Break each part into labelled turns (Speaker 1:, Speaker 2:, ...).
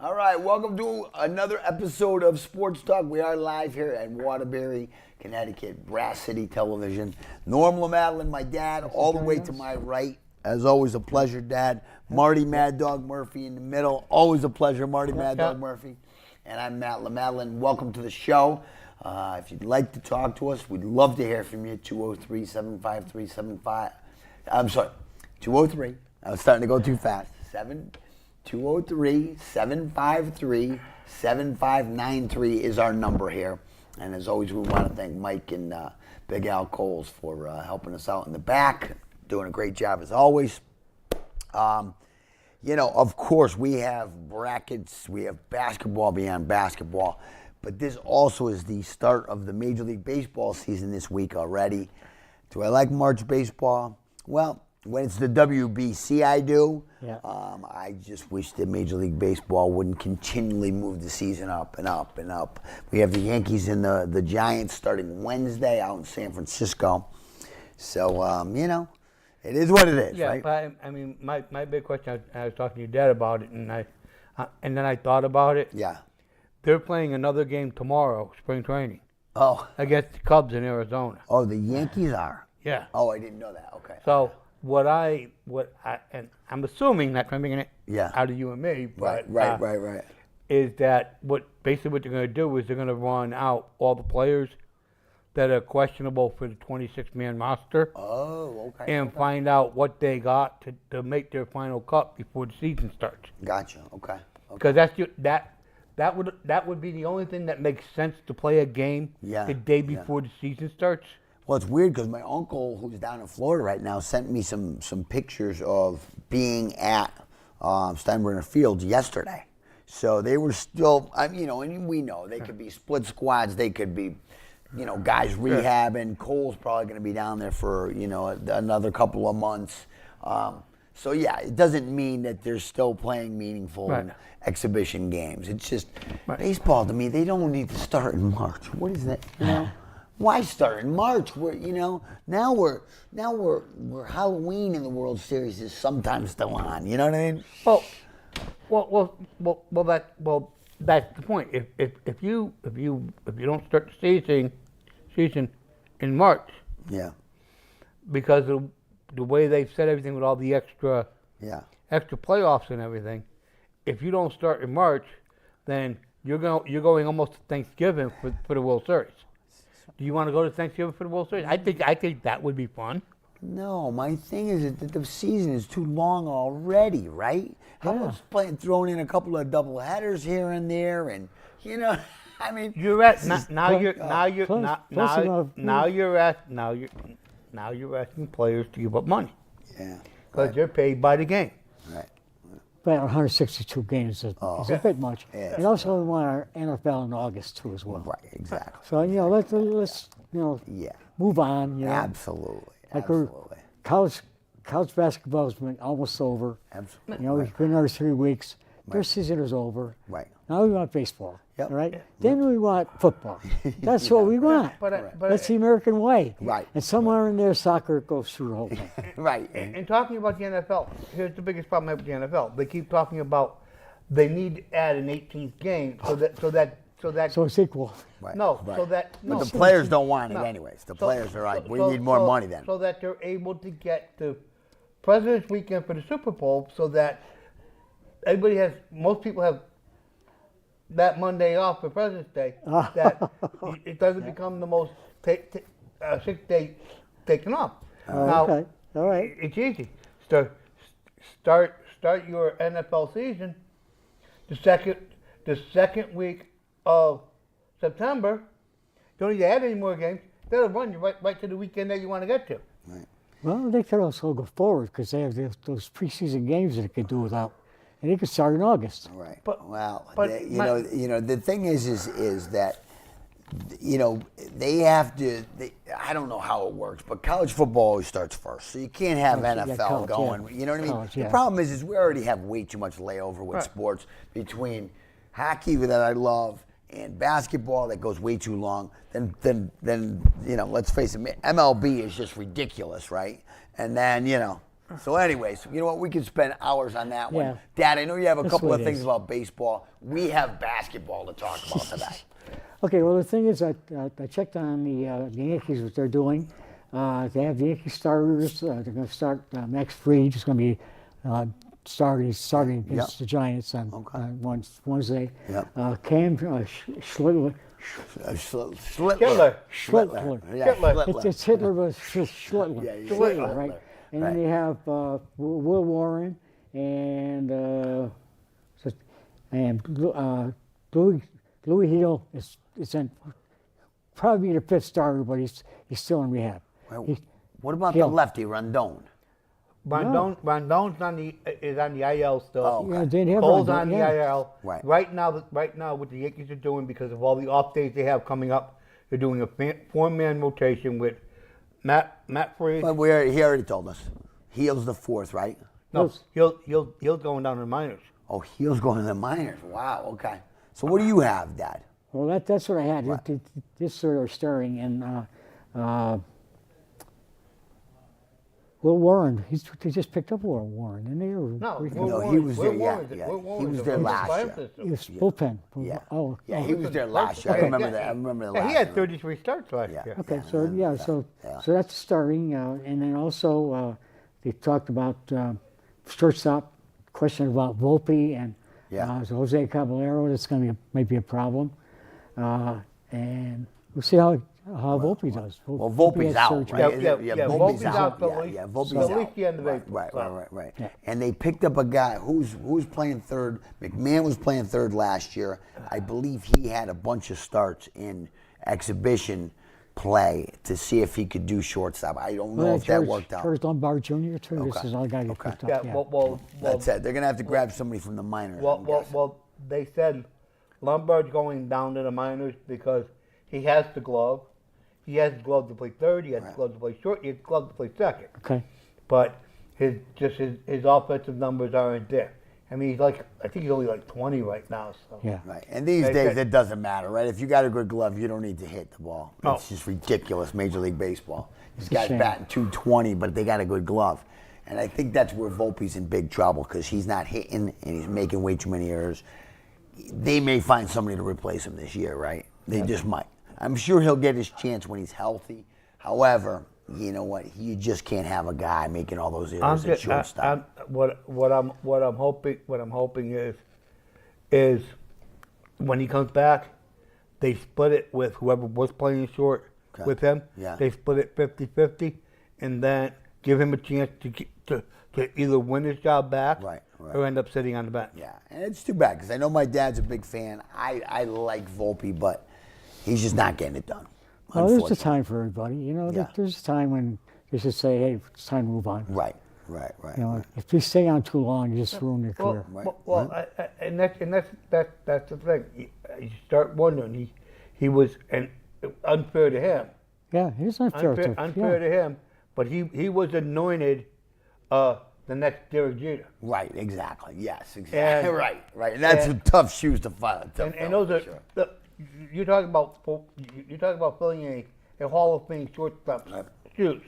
Speaker 1: All right, welcome to another episode of Sports Talk. We are live here at Waterbury, Connecticut, Brass City Television. Norm LaMadeline, my dad, all the way to my right. As always, a pleasure, Dad. Marty Mad Dog Murphy in the middle. Always a pleasure, Marty Mad Dog Murphy. And I'm Matt LaMadeline. Welcome to the show. If you'd like to talk to us, we'd love to hear from you. 203-753-75. I'm sorry, 203. I was starting to go too fast. 203-753-7593 is our number here. And as always, we want to thank Mike and Big Al Coles for helping us out in the back. Doing a great job as always. Of course, we have brackets. We have basketball beyond basketball. But this also is the start of the Major League Baseball season this week already. Do I like March baseball? Well, when it's the WBC, I do.
Speaker 2: Yeah.
Speaker 1: I just wish that Major League Baseball wouldn't continually move the season up and up and up. We have the Yankees and the Giants starting Wednesday out in San Francisco. So, it is what it is, right?
Speaker 2: But I mean, my big question, I was talking to your dad about it, and then I thought about it.
Speaker 1: Yeah.
Speaker 2: They're playing another game tomorrow, spring training,
Speaker 1: Oh.
Speaker 2: against the Cubs in Arizona.
Speaker 1: Oh, the Yankees are?
Speaker 2: Yeah.
Speaker 1: Oh, I didn't know that. Okay.
Speaker 2: So and I'm assuming not coming it
Speaker 1: Yeah.
Speaker 2: out of you and me, but
Speaker 1: Right.
Speaker 2: is that what they're going to do is they're going to run out all the players that are questionable for the 26-man roster.
Speaker 1: Oh, okay.
Speaker 2: And find out what they got to make their final cut before the season starts.
Speaker 1: Gotcha. Okay.
Speaker 2: Because that would be the only thing that makes sense to play a game the day before the season starts.
Speaker 1: Well, it's weird because my uncle, who's down in Florida right now, sent me some pictures of being at Steinbrenner Field yesterday. So they were still, and we know they could be split squads, they could be, guys rehabbing. Cole's probably going to be down there for, another couple of months. So, it doesn't mean that they're still playing meaningful exhibition games. It's just baseball to me, they don't need to start in March. What is that? Why start in March? Now we're Halloween in the World Series is sometimes still on. You know what I mean?
Speaker 2: Well, that's the point. If you don't start the season in March, because of the way they've set everything with all the extra playoffs and everything, if you don't start in March, then you're going almost to Thanksgiving for the World Series. Do you want to go to Thanksgiving for the World Series? I think that would be fun.
Speaker 1: No, my thing is that the season is too long already, right? How about throwing in a couple of double headers here and there, and I mean,
Speaker 2: you're asking players to give up money.
Speaker 1: Yeah,
Speaker 2: because they're paid by the game.
Speaker 1: Right.
Speaker 2: But 162 games is a bit much.
Speaker 1: Yeah,
Speaker 2: and also we want our NFL in August too as well.
Speaker 1: Right, exactly.
Speaker 2: So let's move on.
Speaker 1: Absolutely.
Speaker 2: Like
Speaker 1: Absolutely.
Speaker 2: College basketball has been almost over.
Speaker 1: Absolutely.
Speaker 2: It's been another 3 weeks. Their season is over.
Speaker 1: Right.
Speaker 2: Now we want baseball.
Speaker 1: Yep.
Speaker 2: Right. Then we want football. That's what we want. But that's the American way.
Speaker 1: Right.
Speaker 2: And somewhere in there, soccer goes through the whole thing.
Speaker 1: Right.
Speaker 3: And talking about the NFL, here's the biggest problem I have with the NFL. They keep talking about they need to add an 18th game
Speaker 2: So it's equal.
Speaker 1: Right.
Speaker 3: No,
Speaker 1: right.
Speaker 3: so that
Speaker 1: But
Speaker 3: no.
Speaker 1: the players don't want it
Speaker 3: No.
Speaker 1: anyways. The players are like, we need more money then.
Speaker 3: So that they're able to get the President's Weekend for the Super Bowl, so that most people have that Monday off for President's Day. That it doesn't become the most 6 day taken off. Now,
Speaker 2: Okay. All right.
Speaker 3: it's easy. Start your NFL season the second week of September. Don't need to add any more games. That'll run you right to the weekend that you want to get to.
Speaker 1: Right.
Speaker 2: Well, they could also go forward because they have those preseason games that they could do without, and they could start in August.
Speaker 1: Right.
Speaker 3: But-
Speaker 1: well,
Speaker 3: but
Speaker 1: the thing is that, they have to. I don't know how it works, but college football always starts first, so you can't have NFL
Speaker 2: college,
Speaker 1: going.
Speaker 2: yeah.
Speaker 1: You know what I mean?
Speaker 2: College,
Speaker 1: The
Speaker 2: yeah.
Speaker 1: problem is we already have way too much layover with sports between hockey that I love and basketball that goes way too long. Then let's face it, MLB is just ridiculous, right? And then So, anyways, you know what? We could spend hours on that one.
Speaker 4: Yeah.
Speaker 1: Dad, I know you have a
Speaker 4: That's
Speaker 1: couple
Speaker 4: what
Speaker 1: of
Speaker 4: it
Speaker 1: things
Speaker 4: is.
Speaker 1: about baseball. We have basketball to talk about today.
Speaker 4: Okay, well, the thing is, I checked on the Yankees, what they're doing. They have the Yankee starters. They're going to start Max Fried. Is going to be starting against the Giants on Wednesday.
Speaker 1: Yep.
Speaker 4: Cam Schlittler.
Speaker 3: Hitler.
Speaker 4: Schlittler.
Speaker 1: Yeah,
Speaker 3: Hitler.
Speaker 1: Schlittler.
Speaker 4: It's Hitler, but Schlittler.
Speaker 1: Yeah, yeah,
Speaker 4: Schlittler, right?
Speaker 1: Schlittler.
Speaker 4: And then they have Will Warren and Louis Hill is in probably the fifth starter, but he's still in rehab.
Speaker 1: Well, what about
Speaker 4: Hill.
Speaker 1: the lefty, Rondon?
Speaker 3: Rondon's is on the IL still.
Speaker 1: Oh, okay.
Speaker 4: Yeah, they have
Speaker 3: Cole's
Speaker 4: Rondon,
Speaker 3: on the
Speaker 4: yeah.
Speaker 3: IL.
Speaker 1: Right.
Speaker 3: Right now, what the Yankees are doing, because of all the off days they have coming up, they're doing a four-man rotation with Matt Freed.
Speaker 1: But he already told us. Heel's the fourth, right?
Speaker 3: No, he'll going down to the minors.
Speaker 1: Oh, Heel's going to the minors. Wow, okay. So what do you have, Dad?
Speaker 4: Well, that's what I had.
Speaker 1: Right.
Speaker 4: This sort of stirring, and Will Warren. They just picked up Will Warren, and they were
Speaker 3: No,
Speaker 1: he was there, yeah,
Speaker 3: Warren's-
Speaker 1: yeah.
Speaker 3: Will
Speaker 1: He
Speaker 3: Warren's
Speaker 1: was
Speaker 3: a
Speaker 1: there
Speaker 3: first
Speaker 1: last
Speaker 3: line
Speaker 1: year.
Speaker 3: system.
Speaker 4: He was bullpen.
Speaker 1: Yeah.
Speaker 4: Oh,
Speaker 1: Yeah,
Speaker 4: oh.
Speaker 1: he was there last year. I
Speaker 4: Okay.
Speaker 1: remember that. I remember the last
Speaker 3: Yeah, he had
Speaker 1: year.
Speaker 3: 33 starts last
Speaker 1: Yeah.
Speaker 3: year.
Speaker 4: Okay,
Speaker 1: Yeah,
Speaker 4: so
Speaker 1: yeah,
Speaker 4: so
Speaker 1: yeah.
Speaker 4: so that's starting, and then also they talked about shortstop. Question about Volpe and
Speaker 1: Yeah.
Speaker 4: Jose Caballero. That's going to be maybe a problem, and we'll see how Volpe does.
Speaker 1: Well, Volpe's
Speaker 4: had
Speaker 1: out,
Speaker 4: surgery.
Speaker 1: right?
Speaker 3: Yeah,
Speaker 1: Volpe's
Speaker 3: Volpe's out till
Speaker 1: Yeah,
Speaker 3: at least-
Speaker 1: yeah, Volpe's
Speaker 3: till at
Speaker 1: out.
Speaker 3: least the end of April.
Speaker 1: Right.
Speaker 4: Yeah.
Speaker 1: And they picked up a guy who's playing third. McMahon was playing third last year. I believe he had a bunch of starts in exhibition play to see if he could do shortstop. I don't know if that worked out.
Speaker 4: George Lombard Jr. too. This
Speaker 1: Okay.
Speaker 4: is all guy get
Speaker 1: Okay.
Speaker 4: picked up.
Speaker 3: Yeah,
Speaker 4: Yeah.
Speaker 3: well,
Speaker 1: That's it. They're gonna have to grab somebody from the minors. I'm guessing.
Speaker 3: well, they said Lombard's going down to the minors because he has the glove. He has the glove to play third. He has the glove to play short. He has the glove to play second.
Speaker 4: Okay.
Speaker 3: But his offensive numbers aren't there. I mean, I think he's only like 20 right now. So
Speaker 4: Yeah.
Speaker 1: Right. And these
Speaker 3: They
Speaker 1: days,
Speaker 3: said-
Speaker 1: it doesn't matter, right? If you got a good glove, you don't need to hit the ball.
Speaker 3: No.
Speaker 1: It's just ridiculous, Major League Baseball. These
Speaker 4: a
Speaker 1: guys
Speaker 4: shame.
Speaker 1: batting 220, but they got a good glove. And I think that's where Volpe's in big trouble because he's not hitting and he's making way too many errors. They may find somebody to replace him this year, right? They just might. I'm sure he'll get his chance when he's healthy. However, you know what? You just can't have a guy making all those errors at shortstop.
Speaker 3: What I'm hoping is when he comes back, they split it with whoever was playing short
Speaker 1: Okay.
Speaker 3: with him.
Speaker 1: Yeah.
Speaker 3: They split it 50-50, and then give him a chance to either win his job back
Speaker 1: Right.
Speaker 3: or end up sitting on the bench.
Speaker 1: Yeah, and it's too bad because I know my dad's a big fan. I like Volpe, but he's just not getting it done.
Speaker 4: Well, there's a
Speaker 1: unfortunately.
Speaker 4: time for everybody. You know,
Speaker 1: Yeah.
Speaker 4: there's a time when you should say, "Hey, it's time to move on."
Speaker 1: Right.
Speaker 4: You know, if you stay on too long, you just ruin your career.
Speaker 3: And that's the thing. You start wondering. He was unfair to him.
Speaker 4: Yeah, it is unfair.
Speaker 3: Unfair to him, but he was anointed the next Derek Jeter.
Speaker 1: Right, exactly. Yes, exactly.
Speaker 3: And-
Speaker 1: right. And that's
Speaker 3: and-
Speaker 1: tough shoes to fill.
Speaker 3: And those are you're talking about filling a Hall of Fame shortstop shoes.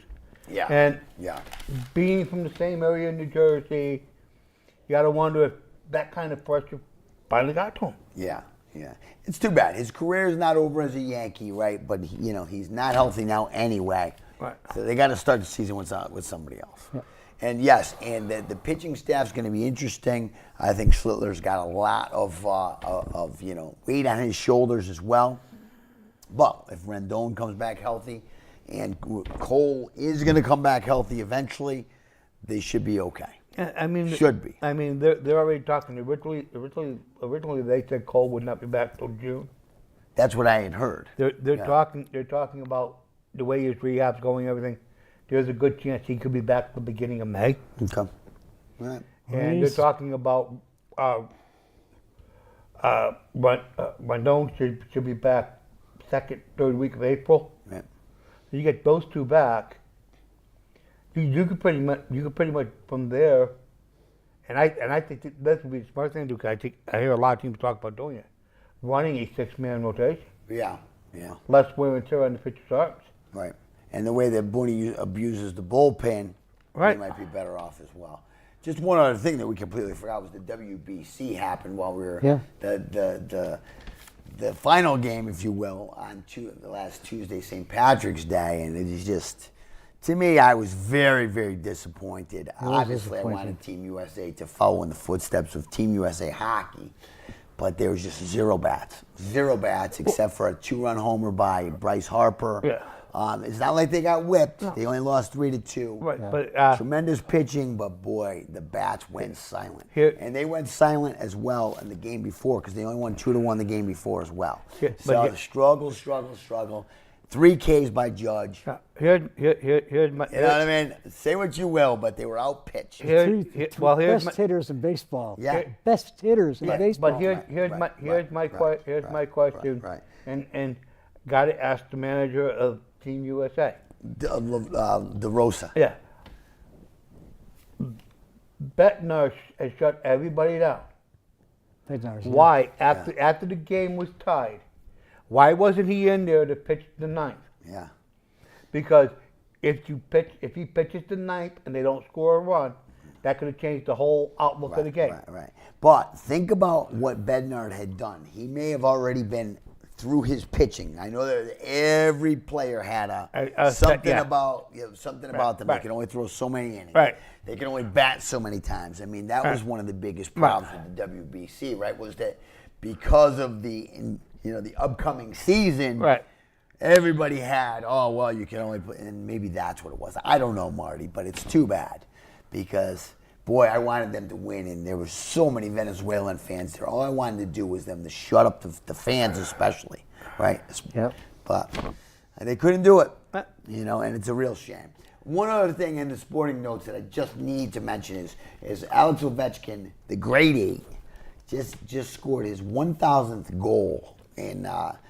Speaker 1: Yeah.
Speaker 3: And
Speaker 1: yeah.
Speaker 3: being from the same area in New Jersey, you got to wonder if that kind of pressure finally got to him.
Speaker 1: Yeah. It's too bad. His career is not over as a Yankee, right? But he's not healthy now anyway.
Speaker 3: Right.
Speaker 1: So they got to start the season with somebody else.
Speaker 4: Yeah.
Speaker 1: And yes, and the pitching staff's going to be interesting. I think Schlittler's got a lot of weight on his shoulders as well. But if Rendon comes back healthy, and Cole is going to come back healthy eventually, they should be okay.
Speaker 3: I mean,
Speaker 1: Should be.
Speaker 3: I mean, they're already talking. Originally, they said Cole would not be back till June.
Speaker 1: That's what I had heard.
Speaker 3: They're
Speaker 1: Yeah.
Speaker 3: talking. They're talking about the way his rehab's going, everything. There's a good chance he could be back at the beginning of May.
Speaker 1: Okay. All right.
Speaker 3: And they're talking about Rondon should be back second, third week of April.
Speaker 1: Right.
Speaker 3: So you get those two back. You could pretty much from there. And I think that would be the smart thing to do. 'Cause I hear a lot of teams talk about doing it, running a 6-man rotation,
Speaker 1: Yeah.
Speaker 3: less wear and tear on the pitcher's arms.
Speaker 1: Right. And the way that Booney abuses the bullpen,
Speaker 2: Right.
Speaker 1: They might be better off as well. Just one other thing that we completely forgot was the WBC happened while we were
Speaker 4: Yeah.
Speaker 1: the final game, if you will, on the last Tuesday, St. Patrick's Day, and it is just, to me, I was very, very disappointed. Obviously, I wanted Team USA to follow in the footsteps of Team USA hockey, but there was just zero bats except for a 2-run homer by Bryce Harper.
Speaker 2: Yeah.
Speaker 1: It's not like they got whipped. They only lost 3-2.
Speaker 2: Right, but
Speaker 1: Tremendous pitching, but boy, the bats went silent.
Speaker 2: Here-
Speaker 1: And they went silent as well in the game before because they only won 2-1 the game before as well.
Speaker 2: Here-
Speaker 1: So
Speaker 2: but
Speaker 1: the struggle. 3 Ks by Judge.
Speaker 2: here's my
Speaker 1: You know what I mean? Say what you will, but they were out pitched.
Speaker 2: Here-
Speaker 4: Three
Speaker 2: here's
Speaker 4: best
Speaker 2: my
Speaker 4: hitters in baseball.
Speaker 1: Yeah.
Speaker 4: Best hitters in baseball.
Speaker 2: But here's my question,
Speaker 1: right.
Speaker 2: and got to ask the manager of Team USA.
Speaker 1: DeRosa.
Speaker 2: Yeah. Bednar has shut everybody down.
Speaker 4: Bednar's, yeah.
Speaker 2: Why after the game was tied? Why wasn't he in there to pitch the ninth?
Speaker 1: Yeah.
Speaker 2: Because if he pitches the ninth and they don't score a run, that could have changed the whole outlook of the game.
Speaker 1: Right. But think about what Bednar had done. He may have already been through his pitching. I know that every player had something
Speaker 2: yeah.
Speaker 1: about them.
Speaker 2: right.
Speaker 1: They can only throw so many innings.
Speaker 2: Right.
Speaker 1: They can only bat so many times. I mean, that was one of the biggest problems with the WBC, right? Was that because of the upcoming season,
Speaker 2: Right.
Speaker 1: everybody had, you can only put, and maybe that's what it was. I don't know, Marty, but it's too bad because, boy, I wanted them to win, and there were so many Venezuelan fans there. All I wanted to do was them to shut up the fans especially, right?
Speaker 4: Yep.
Speaker 1: But they couldn't do it, and it's a real shame. One other thing in the sporting notes that I just need to mention is Alex Ovechkin, the grade 8, just scored his 1,000th goal. And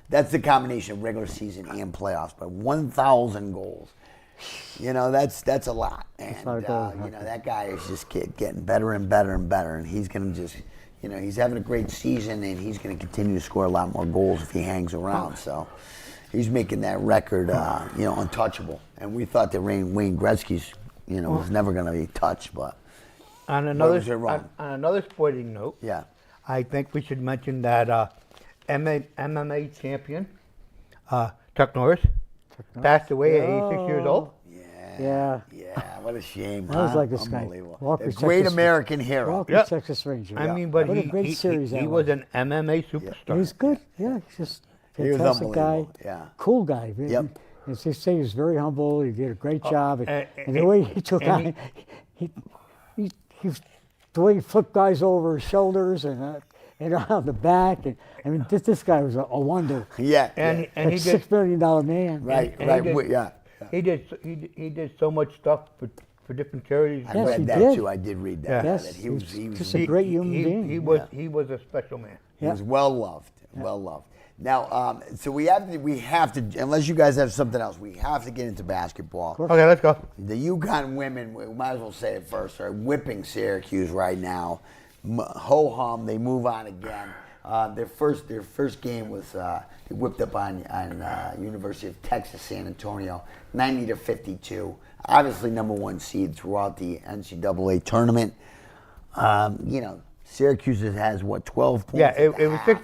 Speaker 1: that's the combination of regular season and playoffs, but 1,000 goals. That's a lot. And, that guy is just getting better and better and better. And he's going to just, he's having a great season, and he's going to continue to score a lot more goals if he hangs around. So he's making that record, untouchable. And we thought that Wayne Gretzky's, was never going to be touched, but
Speaker 2: On another sporting note,
Speaker 1: yeah.
Speaker 2: I think we should mention that MMA champion Chuck Norris passed away at 86 years old.
Speaker 4: Yeah.
Speaker 1: Yeah, what a shame.
Speaker 4: I was like this guy.
Speaker 1: Unbelievable.
Speaker 4: Walker,
Speaker 1: A great
Speaker 4: Texas-
Speaker 1: American hero.
Speaker 4: Walker,
Speaker 2: Yep.
Speaker 4: Texas Ranger.
Speaker 2: I mean, but
Speaker 4: What a
Speaker 2: he
Speaker 4: great series
Speaker 2: he
Speaker 4: that
Speaker 2: was an MMA superstar.
Speaker 4: He's good. Yeah, he's just
Speaker 1: He was
Speaker 4: fantastic guy.
Speaker 1: unbelievable, yeah.
Speaker 4: Cool guy.
Speaker 1: Yep.
Speaker 4: As they say, he was very humble. He did a great job. And,
Speaker 2: and-
Speaker 4: the way he took
Speaker 2: and
Speaker 4: on, he the way he flipped guys over his shoulders and around the back. And I mean, this guy was a wonder.
Speaker 1: Yeah.
Speaker 2: And
Speaker 1: yeah.
Speaker 2: and
Speaker 4: Like
Speaker 2: he did
Speaker 4: $6 million man.
Speaker 1: Right,
Speaker 2: and
Speaker 1: right.
Speaker 2: he did-
Speaker 1: Yeah.
Speaker 2: he did so much stuff for different charities.
Speaker 1: I
Speaker 4: Yes,
Speaker 1: read
Speaker 4: he
Speaker 1: that
Speaker 4: did.
Speaker 1: too. I did read that.
Speaker 4: Yes,
Speaker 1: that he was
Speaker 4: just a great human being.
Speaker 2: He was a special man.
Speaker 1: He was well loved. Well loved. Now, so we have to, unless you guys have something else, we have to get into basketball.
Speaker 2: Okay, let's go.
Speaker 1: The UConn women, we might as well say it first, are whipping Syracuse right now. Ho hum, they move on again. Their first game was they whipped up on University of Texas San Antonio, 90-52. Obviously, number 1 seed throughout the NCAA tournament. Syracuse has 12 points.
Speaker 2: Yeah,
Speaker 1: at
Speaker 2: it
Speaker 1: the
Speaker 2: was
Speaker 1: half.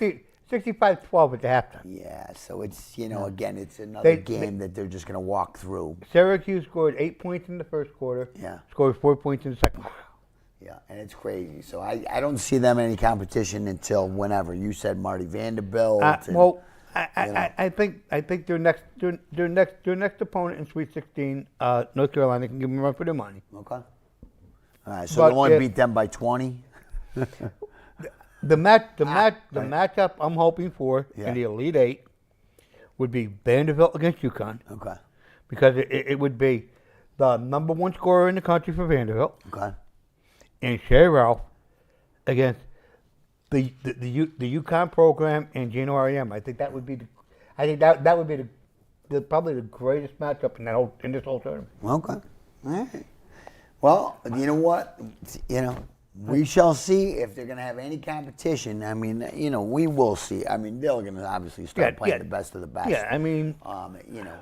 Speaker 2: 65-12 at the halftime.
Speaker 1: Yeah, so it's again, it's another game that they're just going to walk through.
Speaker 2: Syracuse scored 8 points in the first quarter.
Speaker 1: Yeah.
Speaker 2: Scored 4 points in the second quarter.
Speaker 1: Yeah, and it's crazy. So I don't see them in any competition until whenever. You said Marty Vanderbilt. and,
Speaker 2: I think their next opponent in Sweet 16, North Carolina, can give them a run for their money.
Speaker 1: Okay. All right, so
Speaker 2: But
Speaker 1: they want to
Speaker 2: if-
Speaker 1: beat them by 20.
Speaker 2: The matchup I'm hoping for
Speaker 1: Yeah.
Speaker 2: in the Elite Eight would be Vanderbilt against UConn,
Speaker 1: Okay.
Speaker 2: because it would be the number 1 scorer in the country for Vanderbilt
Speaker 1: Okay.
Speaker 2: and Shay Ralph against the UConn program and Gino R.E.M. I think that would be probably the greatest matchup in this whole tournament.
Speaker 1: Okay. All right. Well, you know what? We shall see if they're going to have any competition. I mean, we will see. I mean, they're going to obviously start playing the best of the best.
Speaker 2: Yeah, I mean,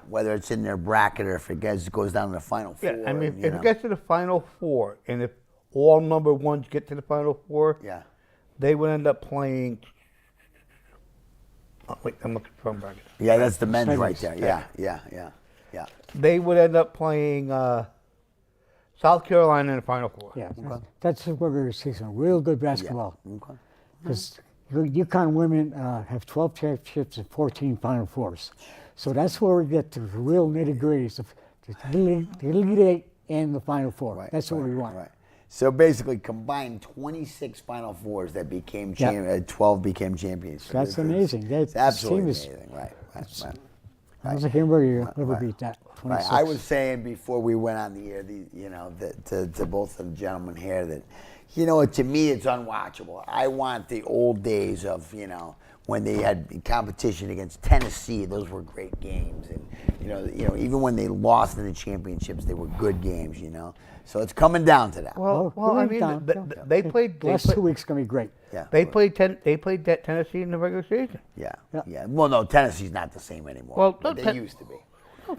Speaker 1: whether it's in their bracket or if it goes down to the final four.
Speaker 2: yeah, I mean, if it gets to the Final Four, and if all number ones get to the Final Four,
Speaker 1: Yeah.
Speaker 2: they would end up playing. Oh, wait, I'm looking for bracket.
Speaker 1: Yeah, that's the men's
Speaker 4: Semis.
Speaker 1: right there. Yeah.
Speaker 2: They would end up playing South Carolina in the Final Four.
Speaker 4: Yeah, that's where we're going to see some real good basketball. Because UConn women have 12 championships and 14 Final Fours. So that's where we get to the real nitty-gritties of the Elite Eight and the Final Four.
Speaker 1: Right,
Speaker 4: That's what we want.
Speaker 1: Right. So basically, combined 26 Final Fours that became 12 became champions.
Speaker 4: That's amazing. That's
Speaker 1: It's absolutely
Speaker 4: team is-
Speaker 1: amazing. Right.
Speaker 4: I don't think anybody will ever beat that.
Speaker 1: Right.
Speaker 4: 26.
Speaker 1: I was saying before we went on the air, to both of the gentlemen here that, to me it's unwatchable. I want the old days of, when they had competition against Tennessee. Those were great games, and even when they lost in the championships, they were good games. So it's coming down to that.
Speaker 2: Well, I mean, they played.
Speaker 4: The last 2 weeks going to be great.
Speaker 1: Yeah.
Speaker 2: They played that Tennessee in the regular season.
Speaker 1: Yeah. Well, no, Tennessee's not the same anymore.
Speaker 2: Well,
Speaker 1: but they used to be.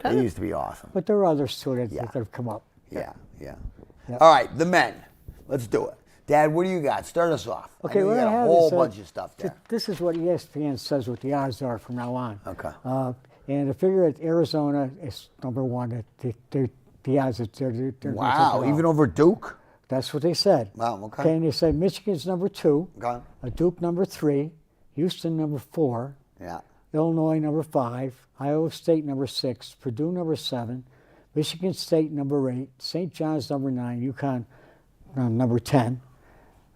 Speaker 1: They used to be awesome.
Speaker 4: But there are others too that
Speaker 1: Yeah.
Speaker 4: have come up.
Speaker 1: Yeah. All right, the men. Let's do it. Dad, what do you got? Start us off. I
Speaker 4: Okay,
Speaker 1: know you
Speaker 4: what
Speaker 1: got
Speaker 4: I
Speaker 1: a
Speaker 4: have
Speaker 1: whole
Speaker 4: is,
Speaker 1: bunch of stuff there.
Speaker 4: This is what ESPN says what the odds are from now on.
Speaker 1: Okay.
Speaker 4: And the figure that Arizona is number one. That the odds that they're gonna take
Speaker 1: Wow,
Speaker 4: it all.
Speaker 1: even over Duke?
Speaker 4: That's what they said.
Speaker 1: Wow, okay.
Speaker 4: And they said Michigan's number 2,
Speaker 1: Okay.
Speaker 4: Duke number 3, Houston number 4,
Speaker 1: Yeah.
Speaker 4: Illinois number 5, Iowa State number 6, Purdue number 7, Michigan State number 8, St. John's number 9, UConn number 10,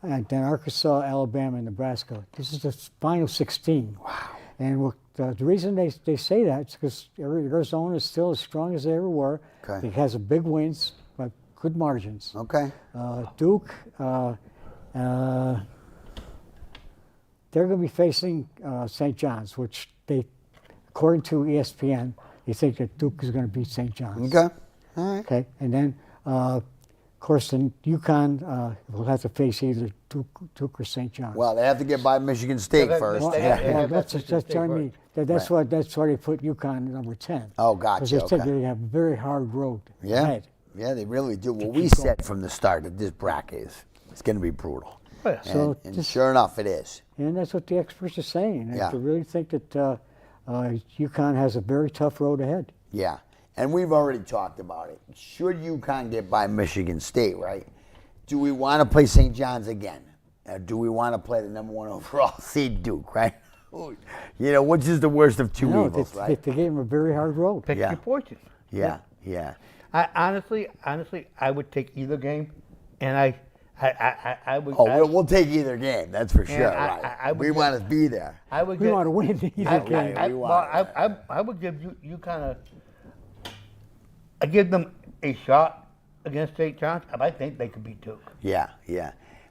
Speaker 4: and then Arkansas, Alabama, and Nebraska. This is the final 16. Wow. And the reason they say that is because Arizona is still as strong as they ever were.
Speaker 1: Okay.
Speaker 4: It has a big wins, but good margins.
Speaker 1: Okay.
Speaker 4: Duke, they're going to be facing St. John's, which they, according to ESPN, they think that Duke is going to beat St. John's.
Speaker 1: Okay. All right.
Speaker 4: Okay, and then, of course, then UConn will have to face either Duke or St. John's.
Speaker 1: Well, they have to get by Michigan State
Speaker 3: Yeah,
Speaker 1: first.
Speaker 3: Well,
Speaker 4: Well,
Speaker 3: they have
Speaker 4: that's
Speaker 3: Michigan
Speaker 4: what I
Speaker 3: State
Speaker 4: mean. That's why they put UConn at number 10.
Speaker 1: Oh, gotcha,
Speaker 4: Because they think
Speaker 1: okay.
Speaker 4: they have a very hard road
Speaker 1: Yeah.
Speaker 4: ahead.
Speaker 1: Yeah, they really do. Well, we said from the start that this bracket it's going to be brutal.
Speaker 2: Oh, yeah.
Speaker 4: So
Speaker 1: And
Speaker 4: just-
Speaker 1: sure enough, it is.
Speaker 4: And that's what the experts are saying.
Speaker 1: Yeah.
Speaker 4: They really think that UConn has a very tough road ahead.
Speaker 1: Yeah. And we've already talked about it. Should UConn get by Michigan State, right? Do we want to play St. John's again? Or do we want to play the number 1 overall seed Duke, right? Which is the worst of two
Speaker 4: No,
Speaker 1: evils,
Speaker 4: they,
Speaker 1: right?
Speaker 4: they gave them a very hard road.
Speaker 2: Pick
Speaker 1: Yeah.
Speaker 2: your poison.
Speaker 1: Yeah.
Speaker 2: I honestly, I would take either game, and I would.
Speaker 1: Oh,
Speaker 2: I,
Speaker 1: we'll take either game. That's for sure,
Speaker 2: I-
Speaker 1: right?
Speaker 2: I would
Speaker 1: we
Speaker 2: get-
Speaker 1: want to be there.
Speaker 2: I would
Speaker 4: We
Speaker 2: get,
Speaker 4: want to win either game.
Speaker 2: I would give you kind of. I give them a shot against St. John's, but I think they could beat Duke.
Speaker 1: Yeah.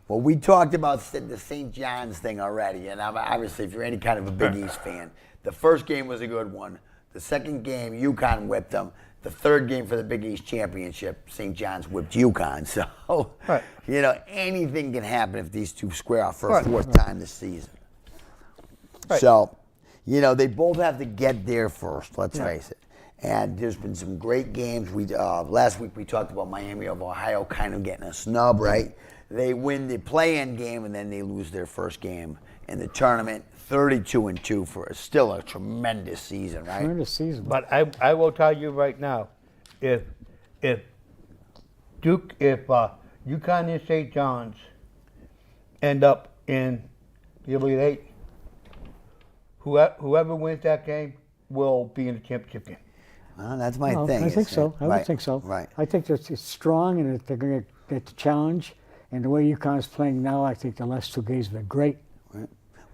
Speaker 1: Well, we talked about the St. John's thing already, and obviously, if you're any kind of a Big East fan, the first game was a good one. The second game, UConn whipped them. The third game for the Big East championship, St. John's whipped UConn. So,
Speaker 2: Right.
Speaker 1: anything can happen if these two square off for a
Speaker 2: Right.
Speaker 1: fourth time this season.
Speaker 2: Right.
Speaker 1: So, they both have to get there first. Let's face it. And there's been some great games. We last week we talked about Miami of Ohio kind of getting a snub, right? They win the play-in game and then they lose their first game in the tournament. 32-2 for still a tremendous season, right?
Speaker 4: Tremendous season.
Speaker 2: But I will tell you right now, if UConn and St. John's end up in the Elite Eight, whoever wins that game will be in the championship game.
Speaker 1: Well, that's my
Speaker 4: Well,
Speaker 1: thing.
Speaker 4: I think so. I would
Speaker 1: Right,
Speaker 4: think so.
Speaker 1: Right.
Speaker 4: I think that it's strong and that they're going to get the challenge. And the way UConn is playing now, I think the last 2 games have been great.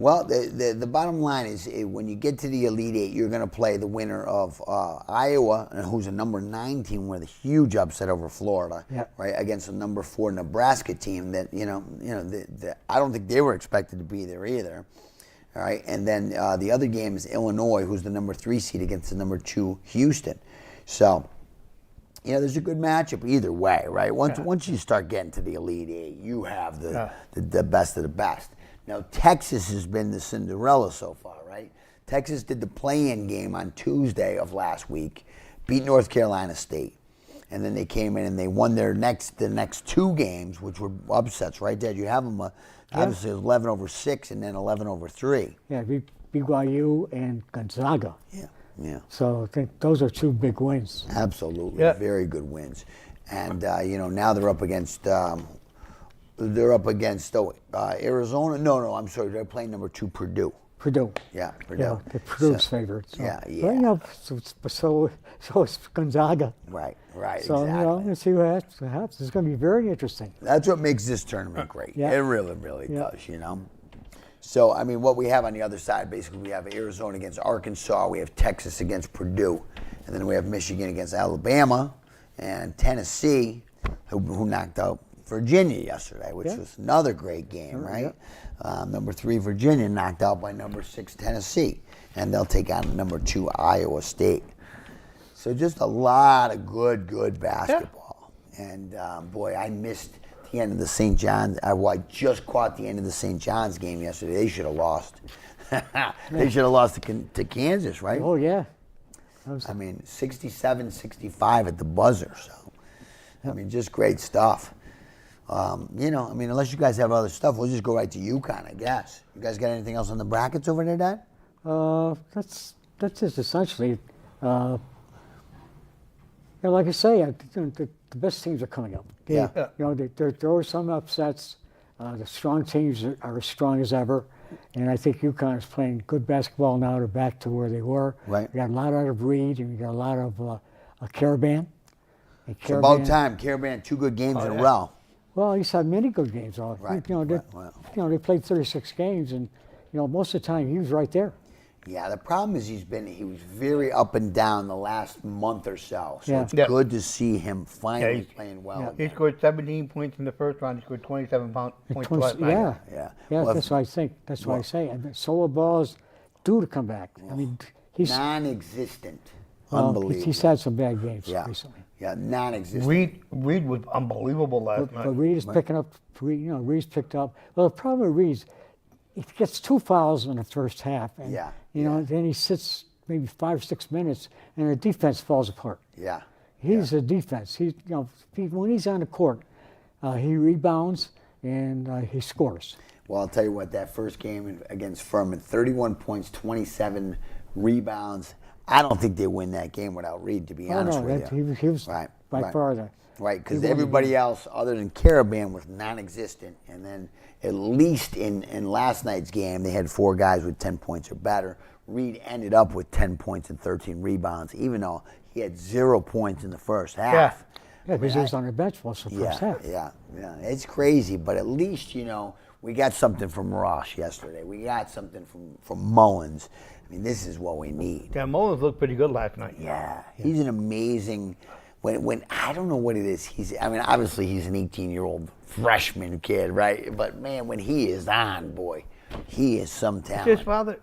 Speaker 1: Well, the bottom line is when you get to the Elite Eight, you're going to play the winner of Iowa, who's a number 9 team with a huge upset over Florida, right, against a number 4 Nebraska team that I don't think they were expected to be there either. All right, and then the other game is Illinois, who's the number 3 seed against the number 2 Houston. So you know, there's a good matchup either way, right? Once you start getting to the Elite Eight, you have the best of the best. Now, Texas has been the Cinderella so far, right? Texas did the play-in game on Tuesday of last week, beat North Carolina State, and then they came in and they won the next 2 games, which were upsets, right, Dad? You have them, obviously, 11-6 and then 11-3.
Speaker 4: Yeah, BYU and Gonzaga.
Speaker 1: Yeah.
Speaker 4: So I think those are 2 big wins.
Speaker 1: Absolutely,
Speaker 3: Yeah.
Speaker 1: very good wins, and you know, now they're up against Arizona. No, I'm sorry, they're playing number 2 Purdue.
Speaker 4: Purdue.
Speaker 1: Yeah, Purdue.
Speaker 4: Yeah, the Purdue's
Speaker 1: So-
Speaker 4: favorite. So.
Speaker 1: Yeah,
Speaker 4: But,
Speaker 1: yeah.
Speaker 4: you know, so is Gonzaga.
Speaker 1: Right,
Speaker 4: So,
Speaker 1: exactly.
Speaker 4: you know, let's see what happens. It's going to be very interesting.
Speaker 1: That's what makes this tournament great.
Speaker 4: Yeah.
Speaker 1: It really, really
Speaker 4: Yeah.
Speaker 1: does, you know. So, I mean, what we have on the other side, basically, we have Arizona against Arkansas, we have Texas against Purdue, and then we have Michigan against Alabama, and Tennessee, who knocked out Virginia yesterday, which
Speaker 4: Yeah.
Speaker 1: was another great game, right? Number 3 Virginia knocked out by number 6 Tennessee, and they'll take on number 2 Iowa State. So just a lot of good basketball. And boy, I missed the end of the St. John's. I just caught the end of the St. John's game yesterday. They should have lost. They should have lost to Kansas, right?
Speaker 4: Oh, yeah.
Speaker 1: I mean, 67-65 at the buzzer. So, I mean, just great stuff. You know, I mean, unless you guys have other stuff, we'll just go right to UConn, I guess. You guys got anything else on the brackets over there, Dad?
Speaker 4: That's just essentially, yeah, like I say, the best teams are coming up.
Speaker 1: Yeah.
Speaker 4: You know, there are some upsets. The strong teams are as strong as ever. And I think UConn is playing good basketball now. They're back to where they were.
Speaker 1: Right.
Speaker 4: We got a lot out of Reed, and we got a lot of Caravan. And
Speaker 1: It's about time. Caravan, 2 good games in a row.
Speaker 4: Well, he's had many good games.
Speaker 1: Right,
Speaker 4: You know,
Speaker 1: right.
Speaker 4: they played 36 games, and you know, most of the time he was right there.
Speaker 1: Yeah, the problem is he was very up and down the last month or so. So
Speaker 4: Yeah.
Speaker 1: it's
Speaker 3: Yeah.
Speaker 1: good to see him finally
Speaker 3: he's-
Speaker 1: playing well.
Speaker 4: Yeah.
Speaker 3: He
Speaker 1: again.
Speaker 3: scored 17 points in the first round. He scored 27 points last night.
Speaker 4: Yeah,
Speaker 1: Yeah.
Speaker 4: yeah.
Speaker 1: Well,
Speaker 4: That's what I think. That's what I say. And solo ball is due to come back. I mean, he's
Speaker 1: Non-existent.
Speaker 4: well,
Speaker 1: Unbelievable.
Speaker 4: he's had some bad games
Speaker 1: yeah.
Speaker 4: recently.
Speaker 1: Yeah, non-existent.
Speaker 3: Reed was unbelievable last night.
Speaker 4: But Reed is picking up. You know, Reed's picked up. Well, the problem with Reed's, he gets 2 fouls in the first half, and
Speaker 1: Yeah,
Speaker 4: you know, then he sits maybe 5 or 6 minutes, and the defense falls apart.
Speaker 1: Yeah.
Speaker 4: He's a defense. When he's on the court, he rebounds and he scores.
Speaker 1: Well, I'll tell you what, that first game against Furman, 31 points, 27 rebounds. I don't think they win that game without Reed, to be honest with you.
Speaker 4: He was
Speaker 1: Right,
Speaker 4: by
Speaker 1: right.
Speaker 4: far the.
Speaker 1: Right, because
Speaker 4: he won the
Speaker 1: everybody
Speaker 4: game.
Speaker 1: else other than Caravan was non-existent. And then at least in last night's game, they had 4 guys with 10 points or better. Reed ended up with 10 points and 13 rebounds, even though he had 0 points in the first half.
Speaker 4: Yeah, because he was on the bench most of the first half.
Speaker 1: Yeah. It's crazy, but at least, you know, we got something from Ross yesterday. We got something from Mullins. I mean, this is what we need.
Speaker 3: Yeah, Mullins looked pretty good last night.
Speaker 1: Yeah, he's an amazing. When I don't know what it is. I mean, obviously he's an 18-year-old freshman kid, right? But man, when he is on, boy, he is some talent.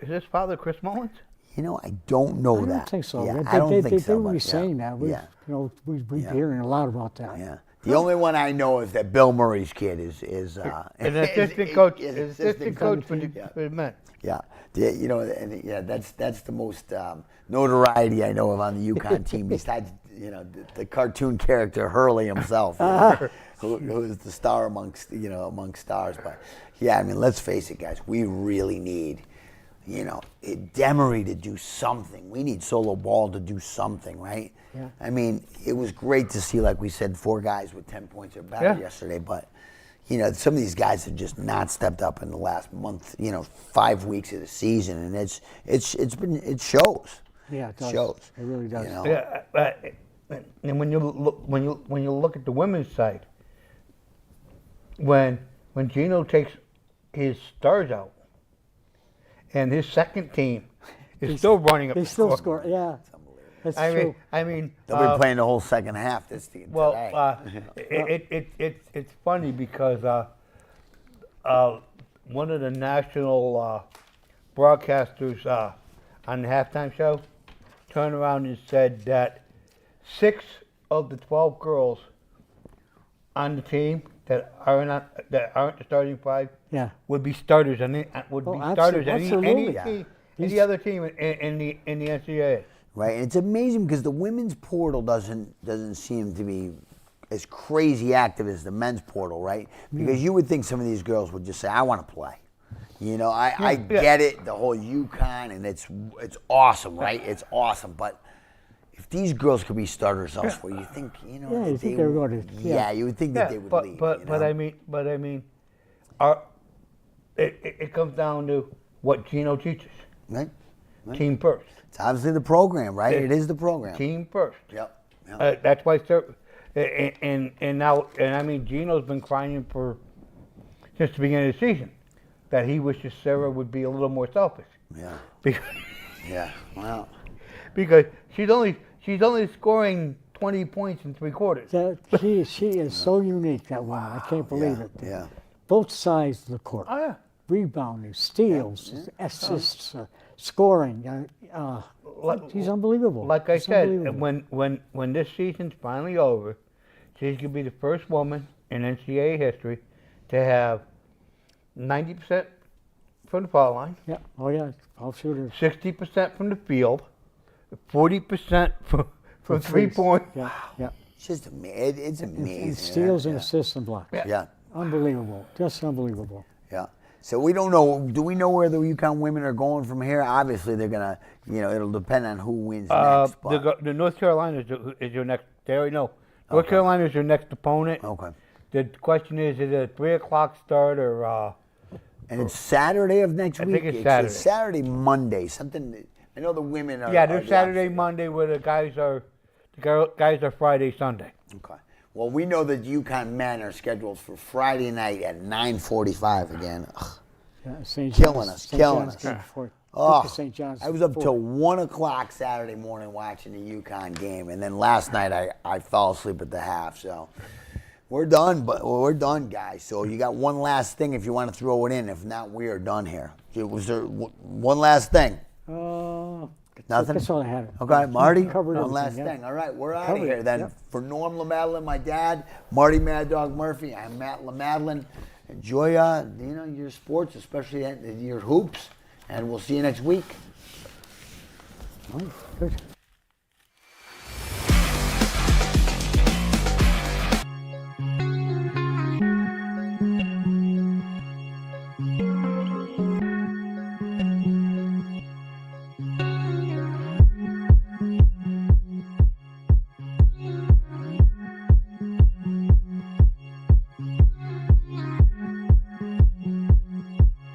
Speaker 3: Is his father Chris Mullins?
Speaker 1: You know, I don't know
Speaker 4: I
Speaker 1: that.
Speaker 4: don't think so.
Speaker 1: Yeah,
Speaker 4: They,
Speaker 1: I don't
Speaker 4: they,
Speaker 1: think
Speaker 4: they,
Speaker 1: so.
Speaker 4: They would be
Speaker 1: but
Speaker 4: saying
Speaker 1: yeah.
Speaker 4: that. We've,
Speaker 1: Yeah,
Speaker 4: you know, we've been hearing a lot about that.
Speaker 1: yeah. The only one I know is that Bill Murray's kid is
Speaker 3: An assistant coach.
Speaker 1: is
Speaker 3: Assistant coach for the men.
Speaker 1: Yeah, you know, and that's the most notoriety I know of on the UConn team, besides the cartoon character Hurley himself, who is the star amongst stars. But yeah, I mean, let's face it, guys, we really need Demery to do something. We need Solo Ball to do something, right?
Speaker 4: Yeah.
Speaker 1: I mean, it was great to see, like we said, 4 guys with 10 points or better
Speaker 3: Yeah.
Speaker 1: yesterday, but. Some of these guys have just not stepped up in the last month, 5 weeks of the season, and it shows.
Speaker 4: Yeah, it does.
Speaker 1: Shows.
Speaker 4: It really does.
Speaker 3: Yeah, and when you look at the women's side, when Gino takes his stars out, and his second team is still running up
Speaker 4: They
Speaker 3: the
Speaker 4: still
Speaker 3: score.
Speaker 4: score. Yeah, that's
Speaker 3: I
Speaker 4: true.
Speaker 3: mean,
Speaker 1: They'll be playing the whole second half this today.
Speaker 3: it's funny because one of the national broadcasters on the halftime show turned around and said that 6 of the 12 girls on the team that aren't the starting five
Speaker 4: Yeah.
Speaker 3: would be starters on any,
Speaker 4: Absolutely.
Speaker 3: team,
Speaker 4: These-
Speaker 3: any other team in the NCAA.
Speaker 1: Right, and it's amazing because the women's portal doesn't seem to be as crazy active as the men's portal, right? Because you would think some of these girls would just say, "I want to play." You know, I get it, the whole UConn, and it's awesome, right? It's awesome, but if these girls could be starters elsewhere, you think, you know,
Speaker 4: Yeah, you think they were going to-
Speaker 1: yeah, you would think that they would leave.
Speaker 3: But
Speaker 1: you know?
Speaker 3: I mean, it comes down to what Gino teaches.
Speaker 1: Right?
Speaker 3: Team first.
Speaker 1: It's obviously the program, right? It is the program.
Speaker 3: Team first.
Speaker 1: Yep. Yep.
Speaker 3: That's why, and now, and I mean, Gino's been crying for since the beginning of the season that he wishes Sarah would be a little more selfish.
Speaker 1: Yeah.
Speaker 3: Because,
Speaker 1: Yeah. Well.
Speaker 3: because she's only scoring 20 points in 3 quarters.
Speaker 4: She is so unique, that woman. I can't believe it.
Speaker 1: Yeah.
Speaker 4: Both sides of the court.
Speaker 3: Oh yeah.
Speaker 4: Rebounding, steals, assists, scoring. She's unbelievable.
Speaker 3: Like I
Speaker 4: She's
Speaker 3: said,
Speaker 4: unbelievable.
Speaker 3: when this season's finally over, she's gonna be the first woman in NCAA history to have 90% from the foul line,
Speaker 4: Yeah. Oh yeah. All shooters.
Speaker 3: 60% from the field, 40% from 3 point.
Speaker 4: Yeah. Yeah.
Speaker 1: It's just it's amazing.
Speaker 4: And steals and
Speaker 1: yeah.
Speaker 4: assists and blocks.
Speaker 1: Yeah.
Speaker 4: Unbelievable. Just unbelievable.
Speaker 1: Yeah. So we don't know. Do we know where the UConn women are going from here? Obviously, they're gonna. You know, it'll depend on who wins next. But,
Speaker 3: The North Carolina is your next. They already know. North Carolina is your next opponent.
Speaker 1: okay.
Speaker 3: The question is it a 3:00 start or?
Speaker 1: And it's Saturday of next
Speaker 3: I
Speaker 1: week.
Speaker 3: think it's Saturday.
Speaker 1: Saturday, Monday. Something. I know the women are.
Speaker 3: Yeah,
Speaker 1: are
Speaker 3: they're
Speaker 1: the
Speaker 3: Saturday,
Speaker 1: opposite.
Speaker 3: Monday, where the guys are. Guys are Friday, Sunday.
Speaker 1: Okay. Well, we know that UConn men are scheduled for Friday night at 9:45 again. Ugh.
Speaker 4: Yeah, St.
Speaker 1: Killing
Speaker 4: John's,
Speaker 1: us,
Speaker 4: St.
Speaker 1: killing
Speaker 4: John's
Speaker 1: us.
Speaker 4: game before-
Speaker 1: Oh,
Speaker 4: St. John's
Speaker 1: I was up
Speaker 4: before.
Speaker 1: till 1 o'clock Saturday morning watching the UConn game, and then last night I fell asleep at the half. So we're done, but we're done, guys. So you got one last thing if you want to throw it in. If not, we are done here. Was there one last thing? Nothing.
Speaker 4: That's all I had.
Speaker 1: Okay, Marty.
Speaker 4: Covered
Speaker 1: one last
Speaker 4: everything, yeah.
Speaker 1: thing. All right, we're out of
Speaker 4: Covered
Speaker 1: here
Speaker 4: it,
Speaker 1: then.
Speaker 4: yep.
Speaker 1: For Norm LaMadeline, my dad, Marty Mad Dog Murphy, I'm Matt LaMadeline. Enjoy, your sports, especially your hoops, and we'll see you next week.
Speaker 4: Oh, good.